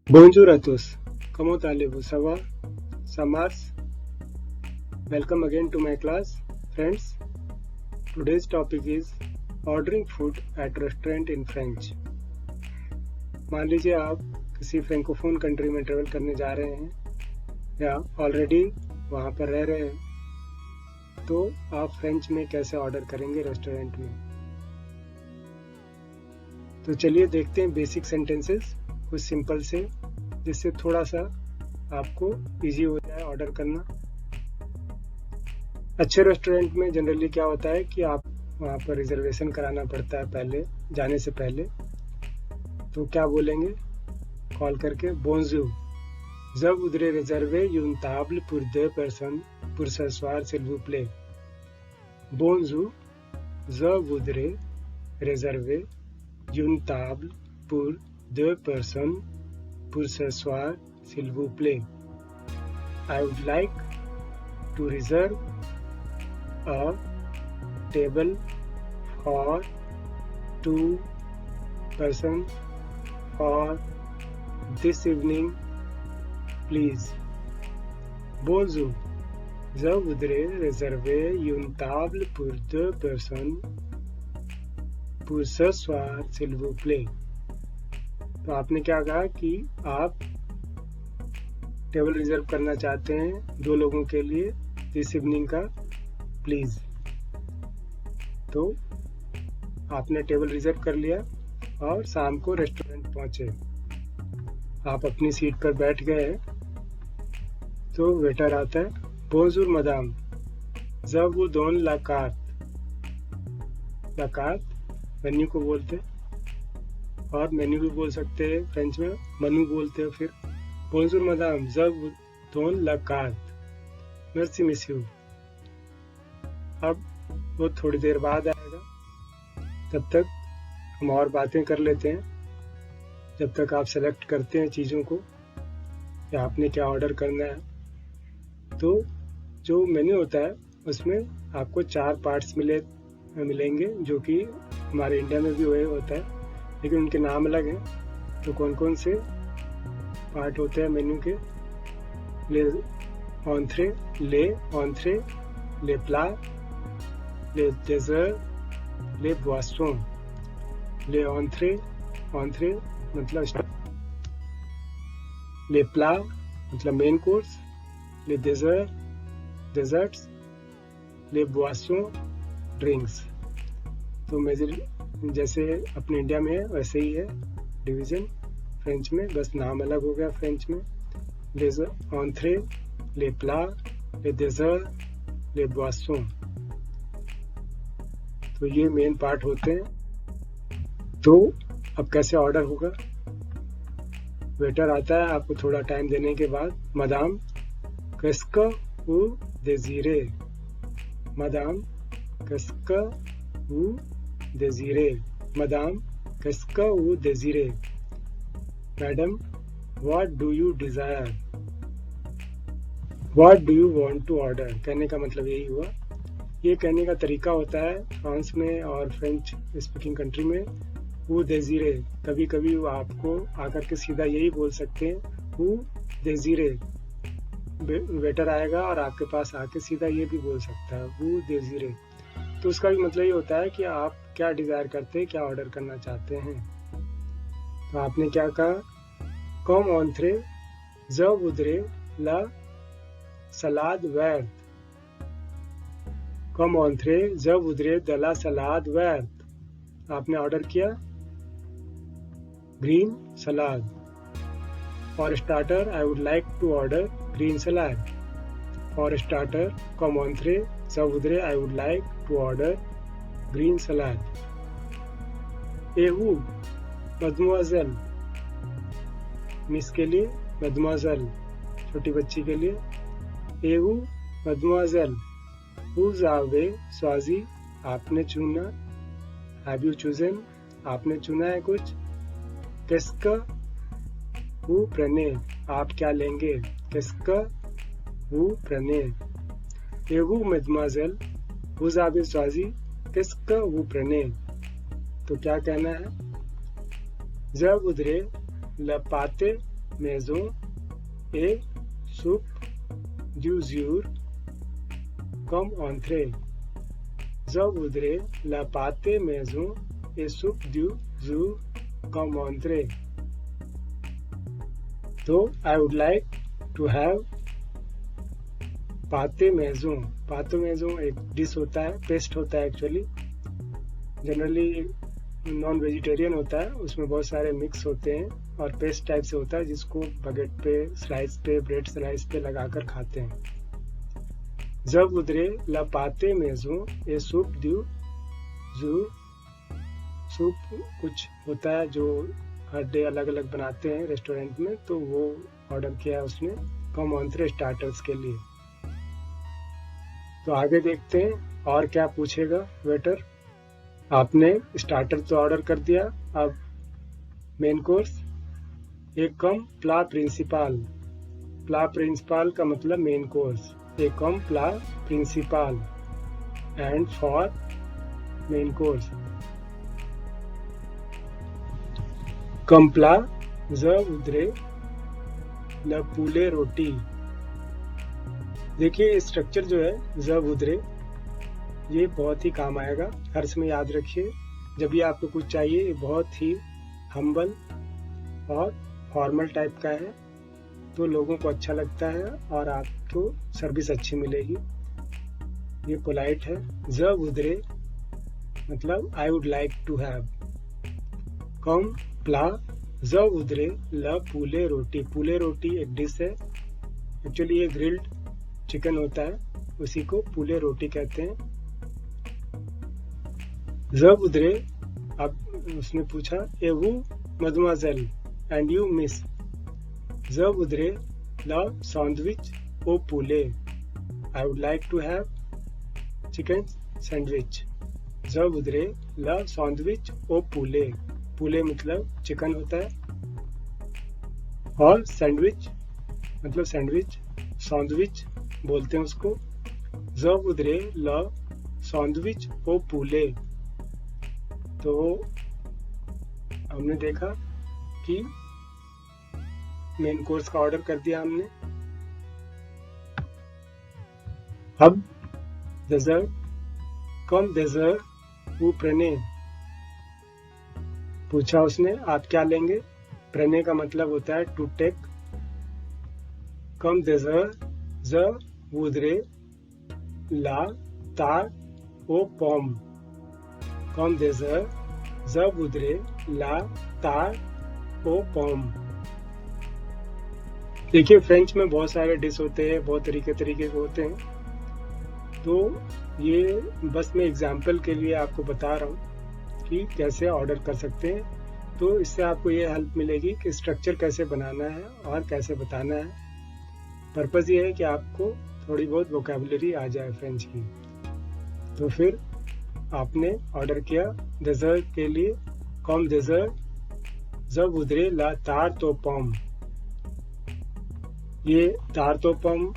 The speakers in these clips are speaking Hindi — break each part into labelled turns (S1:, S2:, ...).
S1: Bonjour à tous. Comment allez-vous? Ça va? Ça marche? Welcome again to my class. Friends, today's topic is ordering food at restaurant in French. मान लीजिए आप किसी फ्रेंकोफोन कंट्री में ट्रेवल करने जा रहे हैं या ऑलरेडी वहाँ पर रह रहे हैं, तो आप फ्रेंच में कैसे ऑर्डर करेंगे रेस्टोरेंट में। तो चलिए देखते हैं बेसिक सेंटेंसेस कुछ सिंपल से, जिससे थोड़ा सा आपको इजी हो जाए ऑर्डर करना। अच्छे रेस्टोरेंट में जनरली क्या होता है कि आप वहाँ पर रिजर्वेशन कराना पड़ता है पहले जाने से पहले। तो क्या बोलेंगे कॉल करके? बोंजूर, je voudrais réserver une table pour 2 personnes pour ce soir s'il vous plaît. Bonjour, je voudrais réserver une table pour 2 personnes pour ce soir s'il vous plaît. I would like to reserve a table for 2 persons for this evening, please. Bonjour, je voudrais réserver une table pour 2 personnes pour ce soir s'il vous plaît. तो आपने क्या कहा कि आप टेबल रिजर्व करना चाहते हैं 2 लोगों के लिए दिस इवनिंग का, प्लीज। तो आपने टेबल रिजर्व कर लिया और शाम को रेस्टोरेंट पहुंचे। आप अपनी सीट पर बैठ गए, तो वेटर आता है, बोंजूर मदाम, je vous donne la carte। la carte menu को बोलते हैं, और मेन्यू भी बोल सकते हैं फ्रेंच में, मनु बोलते हैं। फिर बोंजूर मदाम, je vous donne la carte, merci monsieur। अब वो थोड़ी देर बाद आएगा, तब तक हम और बातें कर लेते हैं, जब तक आप सेलेक्ट करते हैं चीज़ों को कि आपने क्या ऑर्डर करना है। तो जो मेन्यू होता है उसमें आपको 4 पार्ट्स मिलेंगे, जो कि हमारे इंडिया में भी वही होता है, लेकिन उनके नाम अलग हैं। तो कौन कौन से पार्ट होते हैं मेन्यू के? ले ऑन्ट्रे, ले प्ला, ले डेजर्ट, ले बॉइसों। ले ऑन्ट्रे मतलब ले प्ला मतलब मेन कोर्स, ले डेजर्ट्स, ले बॉइसों ड्रिंक्स। तो मेजर जैसे अपने इंडिया में है वैसे ही है डिवीजन फ्रेंच में, बस नाम अलग हो गया फ्रेंच में। ले ऑन्ट्रे, ले प्ला, ले डेजर्ट, ले बॉइसों। तो ये मेन पार्ट होते हैं। तो अब कैसे ऑर्डर होगा? वेटर आता है आपको थोड़ा टाइम देने के बाद, madam qu'est-ce vous désirez, madam qu'est-ce vous désirez, madam qu'est-ce vous désirez, madam what do you desire, what do you want to order। कहने का मतलब यही हुआ। ये कहने का तरीका होता है फ्रांस में और फ्रेंच स्पीकिंग कंट्री में, वो डेजिरे। कभी कभी वो आपको आकर के सीधा यही बोल सकते हैं, वो डेजिरे। वेटर आएगा और आपके पास आके सीधा ये भी बोल सकता है, वो डेजिरे। तो उसका भी मतलब ये होता है कि आप क्या डिजायर करते हैं, क्या ऑर्डर करना चाहते हैं। तो आपने क्या कहा? कम ऑन्ट्रे, je voudrais la salade verte। कम ऑन्ट्रे, je voudrais de la salade verte। आपने ऑर्डर किया green salad. For starter, I would like to order green salad. For starter, कम ऑन्ट्रे, je voudrais, I would like to order green salad. एहू, मदमुआजेल, मिस के लिए मदमुआजेल, छोटी बच्ची के लिए। एहू, मदमुआजेल, vous avez choisi, आपने चुना। हैव यू चूजन, आपने चुना है कुछ। qu'est-ce vous prenez, आप क्या लेंगे। qu'est-ce vous prenez। et vous mademoiselle, vous avez choisi, qu'est-ce vous prenez। तो क्या कहना है? je voudrais le pâté maison et soupe du jour comme entrée. Je voudrais la pâte maison et soupe du jour comme entrée. तो I would like to have पाते मेज़ों. पाते मेज़ों एक डिश होता है, पेस्ट होता है एक्चुअली, जनरली नॉन वेजिटेरियन होता है, उसमें बहुत सारे मिक्स होते हैं और पेस्ट टाइप से होता है जिसको बगेट पे, स्लाइस पे, ब्रेड स्लाइस पे लगाकर खाते हैं. जब उधरे ला पाते मेज़ों ये सूप ड्यू जू. सूप कुछ होता है जो हर डे अलग अलग बनाते हैं रेस्टोरेंट में, तो वो ऑर्डर किया है उसने कम ऑन्ट्रे स्टार्टर्स के लिए. तो आगे देखते हैं और क्या पूछेगा वेटर. आपने स्टार्टर तो ऑर्डर कर दिया, अब मेन कोर्स. एक कम प्ला प्रिंसिपल. प्ला प्रिंसिपल का मतलब मेन कोर्स. एक कम प्ला प्रिंसिपल एंड फॉर मेन कोर्स. कम प्ला ज उधरे ल पूले रोटी. देखिए स्ट्रक्चर जो है जब उधरे, ये बहुत ही काम आएगा, हर समय याद रखिए. जब भी आपको कुछ चाहिए, ये बहुत ही हम्बल और फॉर्मल टाइप का है, तो लोगों को अच्छा लगता है और आपको सर्विस अच्छी मिलेगी. ये पोलाइट है. जब उधरे मतलब I would like to have. कम प्ला जब उधरे ल पूले रोटी. पूले रोटी एक डिश है, एक्चुअली ये ग्रिल्ड चिकन होता है, उसी को पूले रोटी कहते हैं. जब उधरे, अब उसने पूछा ए वो मदमाजेल एंड यू मिस. जब उधरे ला सैंडविच ओ पूले. I would like to have chicken sandwich. जब उधरे ला सैंडविच ओ पूले. पूले मतलब चिकन होता है और सैंडविच मतलब सैंडविच, सैंडविच बोलते हैं उसको. जब उधरे ल सैंडविच ओ पूले. तो हमने देखा कि मेन कोर्स का ऑर्डर कर दिया हमने. अब डेजर्ट. कम डेजर्ट वो प्रेने. पूछा उसने आप क्या लेंगे. प्रेने का मतलब होता है टू टेक. कम डेजर्ट ज उधरे ला तार ओ पॉम. कम डेजर्ट जब उधरे ला तार ओ पॉम. देखिए फ्रेंच में बहुत सारे डिश होते हैं, बहुत तरीके के होते हैं, तो ये बस मैं एग्जाम्पल के लिए आपको बता रहा हूँ कि कैसे ऑर्डर कर सकते हैं. तो इससे आपको ये हेल्प मिलेगी कि स्ट्रक्चर कैसे बनाना है और कैसे बताना है. पर्पज़ ये है कि आपको थोड़ी बहुत वोकैबुलरी आ जाए फ्रेंच की. तो फिर आपने ऑर्डर किया डेजर्ट के लिए कम डेजर्ट जब उधरे ला तार तो पम. ये तार तो पम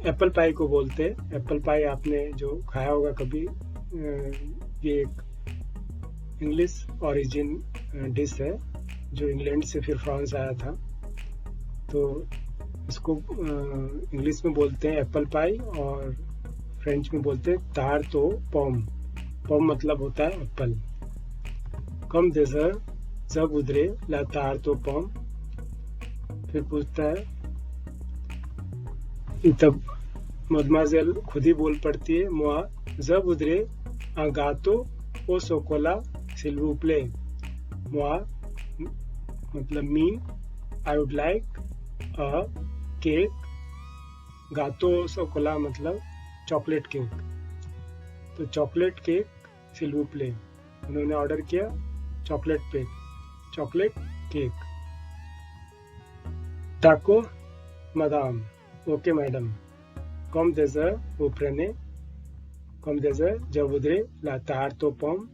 S1: एप्पल पाई को बोलते हैं. एप्पल पाई आपने जो खाया होगा कभी, ये एक इंग्लिश ओरिजिन डिश है जो इंग्लैंड से फिर फ्रांस आया था. तो इसको इंग्लिश में बोलते हैं एप्पल पाई और फ्रेंच में बोलते हैं तार तो पॉम. पॉम मतलब होता है एप्पल. कम डेजर्ट जब उधरे ला तार तो पॉम. फिर पूछता है, तब मदमाजेल खुद ही बोल पड़ती है मुआ जब उधरे गातो ओ सोकोला सिल्वू प्ले. मुआ मतलब me. I would like a cake. गातो सोकोला मतलब चॉकलेट केक. तो चॉकलेट केक सिल्वू प्ले. उन्होंने ऑर्डर किया चॉकलेट केक. टाको मदाम. Okay madam. कम डेजर्ट वो प्रेने. कम डेजर्ट जब उधरे ला तार तो पम.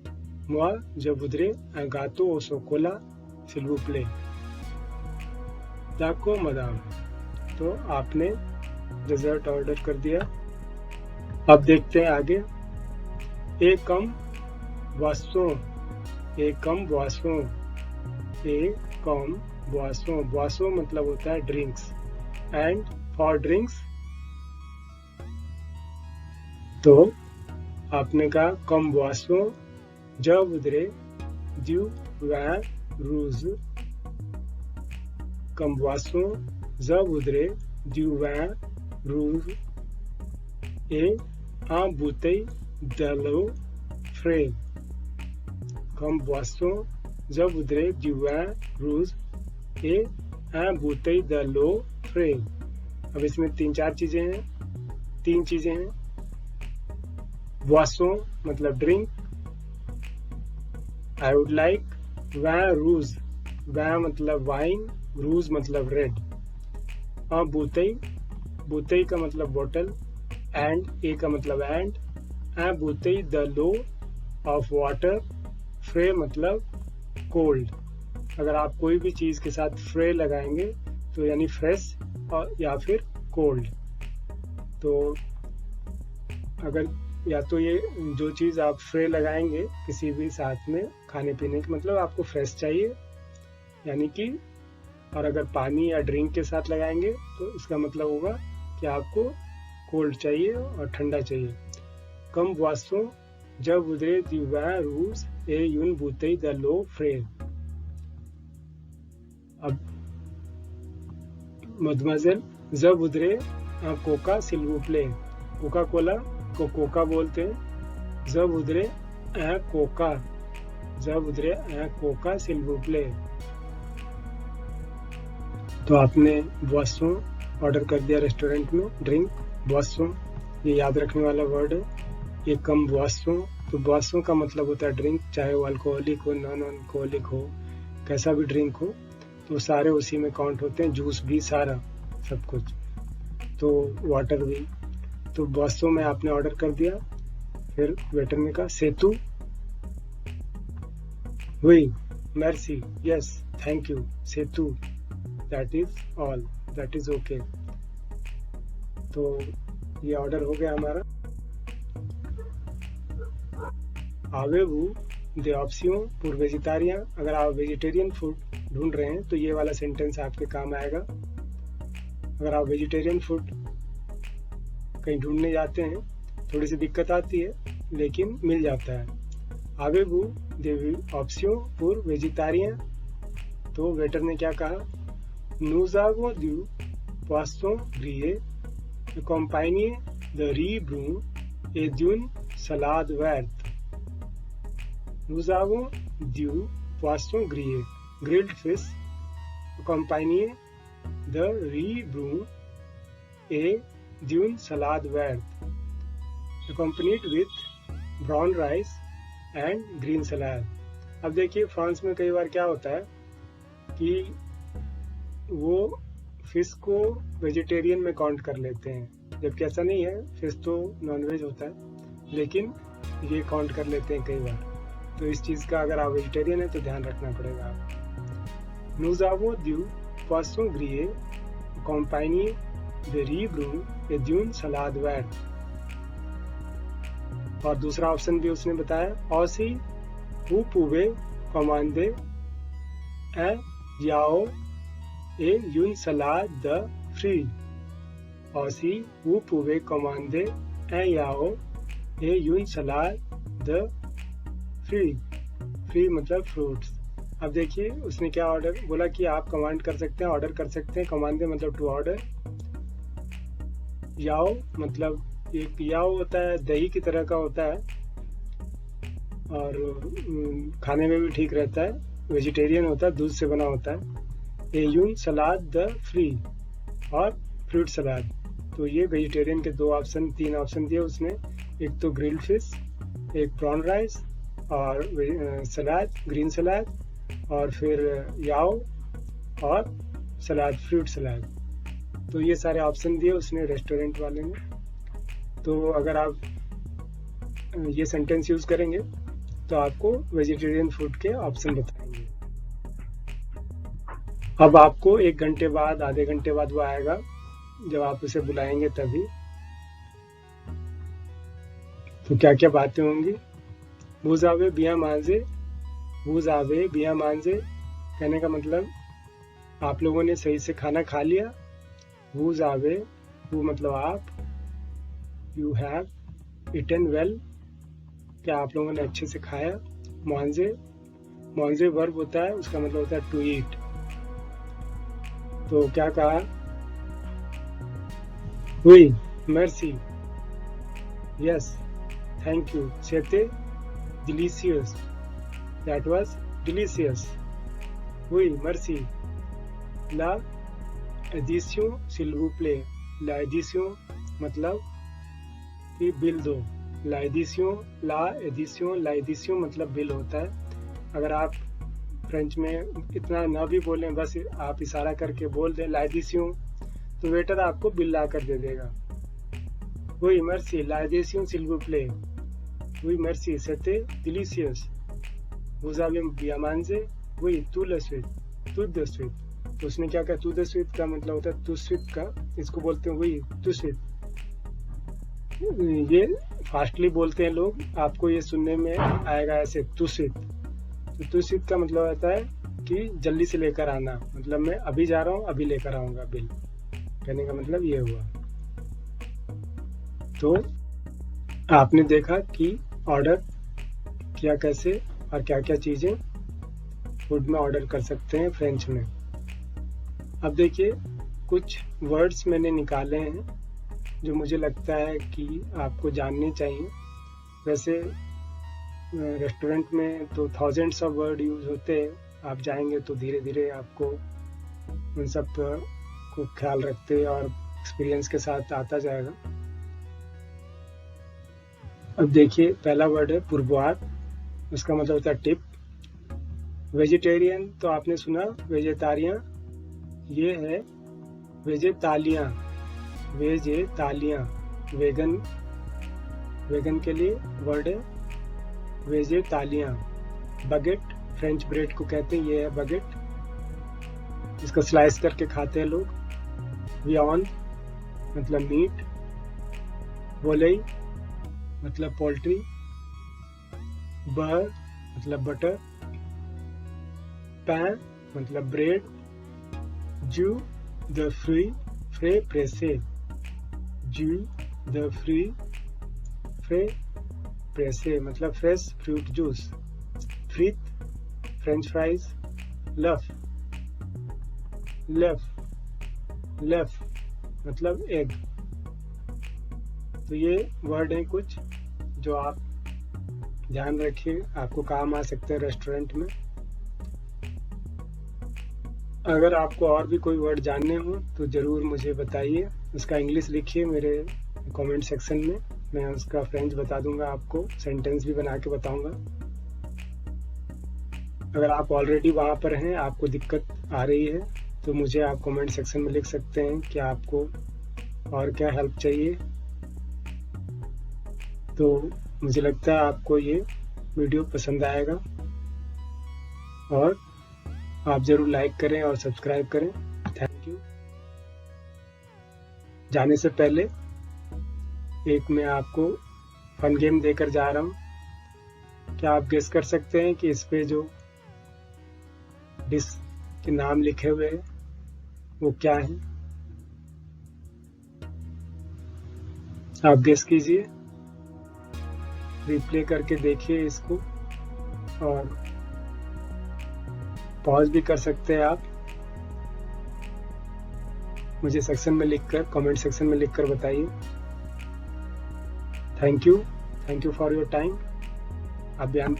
S1: मुआ जब उधरे गातो ओ सोकोला सिल्वू प्ले. टाको मदाम. तो आपने डेजर्ट ऑर्डर कर दिया. अब देखते हैं आगे. एक कम वासों. एक कम वासों. एक कम boisson, boisson मतलब होता है ड्रिंक्स, एंड फॉर ड्रिंक्स तो आपने कहा कम boisson, je voudrais du vin rouge, कम boisson, je voudrais du vin rouge et un bouteille de l'eau frais, कम boisson, je voudrais du vin rouge et un bouteille de l'eau frais। अब इसमें तीन चीजें हैं। boisson मतलब drink, I would like vin rouge, vin मतलब वाइन, rouge मतलब रेड। और bouteille का मतलब बोतल, and a का मतलब and, un bouteille de l'eau of water, frais मतलब कोल्ड। अगर आप कोई भी चीज के साथ फ्रे लगाएंगे तो यानी फ्रेश और या फिर कोल्ड, तो अगर या तो ये जो चीज आप फ्रे लगाएंगे किसी भी साथ में खाने पीने के, मतलब आपको फ्रेश चाहिए यानी कि, और अगर पानी या ड्रिंक के साथ लगाएंगे तो इसका मतलब होगा कि आपको कोल्ड चाहिए और ठंडा चाहिए। कम boisson, je voudrais du vin rouge et une bouteille de l'eau fraîche। अब मदमजल, je voudrais un coca s'il vous plaît, Coca Cola को कोका बोलते हैं। je voudrais un coca, je voudrais un coca s'il vous plaît। तो आपने boisson ऑर्डर कर दिया रेस्टोरेंट में, ड्रिंक boisson, ये याद रखने वाला वर्ड है। ये कम boisson, तो boisson का मतलब होता है ड्रिंक, चाहे वो अल्कोहलिक हो, नॉन अल्कोहलिक हो, कैसा भी ड्रिंक हो, तो सारे उसी में काउंट होते हैं, जूस भी, सारा सब कुछ, तो वाटर भी। तो boisson में आपने ऑर्डर कर दिया, फिर वेटर ने कहा सेतु, वही, merci, yes, thank you, Setu, that is all, that is okay। तो ये ऑर्डर हो गया हमारा। Avez-vous des options pour végétarien, अगर आप वेजिटेरियन फूड ढूंढ रहे हैं तो ये वाला सेंटेंस आपके काम आएगा। अगर आप वेजिटेरियन फूड कहीं ढूंढने जाते हैं, थोड़ी सी दिक्कत आती है लेकिन मिल जाता है। Avez-vous des options pour végétarien, तो वेटर ने क्या कहा, Nous avons du poisson grillé accompagné de riz brun et d'une salade verte। Nous avons du poisson grillé, grilled fish, accompagné de riz brun et d'une salade verte, accompanied with brown rice and green salad। अब देखिए फ्रांस में कई बार क्या होता है कि वो फिश को वेजिटेरियन में काउंट कर लेते हैं, जबकि ऐसा नहीं है, फिश तो नॉनवेज होता है, लेकिन ये काउंट कर लेते हैं कई बार। तो इस चीज का अगर आप वेजिटेरियन है तो ध्यान रखना पड़ेगा आप। Nous avons du poisson grillé accompagné de riz brun et d'une salade verte। और दूसरा ऑप्शन भी उसने बताया, aussi vous pouvez commander un yaourt et une salade de fruits। aussi vous pouvez commander un yaourt et une salade de free मतलब फ्रूट्स। अब देखिए उसने क्या ऑर्डर बोला कि आप कमांड कर सकते हैं, ऑर्डर कर सकते हैं। कमांडे मतलब टू ऑर्डर। याओ मतलब एक याओ होता है, दही की तरह का होता है और खाने में भी ठीक रहता है, वेजिटेरियन होता है, दूध से बना होता है। यून सलाद द फ्री और फ्रूट सलाद। तो ये वेजिटेरियन के तीन ऑप्शन दिए उसने, एक तो ग्रिल्ड फिश, एक प्रॉन राइस और सलाद, ग्रीन सलाद, और फिर याओ और सलाद, फ्रूट सलाद। तो ये सारे ऑप्शन दिए उसने रेस्टोरेंट वाले ने। तो अगर आप ये सेंटेंस यूज करेंगे तो आपको वेजिटेरियन फूड के ऑप्शन बताएंगे। अब आपको 1 घंटे बाद, आधे घंटे बाद वो आएगा जब आप उसे बुलाएंगे तभी। तो क्या क्या बातें होंगी। Vous avez bien mangé, vous avez bien mangé कहने का मतलब आप लोगों ने सही से खाना खा लिया? वूज आवे, वो मतलब आप। यू हैव इटन वेल, क्या आप लोगों ने अच्छे से खाया? मॉन्जे, मॉन्जे वर्ब होता है, उसका मतलब होता है टू ईट। तो क्या कहा? हुई, मर्सी, यस, थैंक यू, सेते डिलीशियस, दैट वाज डिलीशियस। हुई, मर्सी, ला एडिशन s'il vous plaît, ला एडिशन मतलब कि बिल दो। ला एडिशन मतलब बिल होता है। अगर आप फ्रेंच में इतना ना भी बोलें, बस आप इशारा करके बोल दें ला एडिशन, तो वेटर आपको बिल ला कर दे देगा। Oui, merci, la addition s'il vous plaît. Oui, merci, c'était délicieux. Vous avez bien mangé? Oui, tout de suite, tout de suite. तो उसने क्या कहा? टू द स्वीट का मतलब होता है टू स्वीट का, इसको बोलते हैं वही टू स्वीट। ये फास्टली बोलते हैं लोग, आपको ये सुनने में आएगा ऐसे टू स्वीट। तो टू स्वीट का मतलब होता है कि जल्दी से लेकर आना, मतलब मैं अभी जा रहा हूँ, अभी लेकर आऊंगा बिल, कहने का मतलब ये हुआ। तो आपने देखा कि ऑर्डर किया कैसे और क्या क्या चीजें फूड में ऑर्डर कर सकते हैं फ्रेंच में। अब देखिए कुछ वर्ड्स मैंने निकाले हैं जो मुझे लगता है कि आपको जानने चाहिए। वैसे रेस्टोरेंट में तो थाउजेंड्स ऑफ वर्ड यूज होते हैं, आप जाएंगे तो धीरे धीरे आपको उन सब को ख्याल रखते और एक्सपीरियंस के साथ आता जाएगा। अब देखिए पहला वर्ड है पुरबुआर, उसका मतलब होता है टिप। वेजिटेरियन तो आपने सुना, वेजेटारियन, ये है वेजेतालियां, वेजेतालियां। वेगन, वेगन के लिए वर्ड है वेजेतालियां। बगेट, फ्रेंच ब्रेड को कहते हैं, ये है बगेट, इसको स्लाइस करके खाते हैं लोग। वियॉन मतलब मीट। वोलेई मतलब पोल्ट्री। बर मतलब बटर। पैन मतलब ब्रेड। जू द फ्री फ्रे प्रेसे, जू द फ्री फ्रे प्रेसे मतलब फ्रेश फ्रूट जूस। फ्रीत फ्रेंच फ्राइज। लफ, लफ, लफ मतलब एग। तो ये वर्ड हैं कुछ जो आप ध्यान रखिए, आपको काम आ सकते हैं रेस्टोरेंट में। अगर आपको और भी कोई वर्ड जानने हो तो ज़रूर मुझे बताइए, उसका इंग्लिश लिखिए मेरे कमेंट सेक्शन में, मैं उसका फ्रेंच बता दूंगा आपको, सेंटेंस भी बना के बताऊंगा। अगर आप ऑलरेडी वहाँ पर हैं, आपको दिक्कत आ रही है, तो मुझे आप कमेंट सेक्शन में लिख सकते हैं कि आपको और क्या हेल्प चाहिए। तो मुझे लगता है आपको ये वीडियो पसंद आएगा और आप ज़रूर लाइक करें और सब्सक्राइब करें। Thank you. जाने से पहले एक मैं आपको फन गेम देकर जा रहा हूँ। क्या आप गेस कर सकते हैं कि इस पे जो डिश के नाम लिखे हुए हैं वो क्या है? आप गेस कीजिए, रिप्ले करके देखिए इसको, और पॉज भी कर सकते हैं आप। मुझे सेक्शन में लिखकर, कमेंट सेक्शन में लिखकर बताइए। Thank you for your time. अभियान,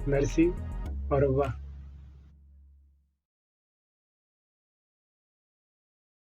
S1: मेर्सी और वाह।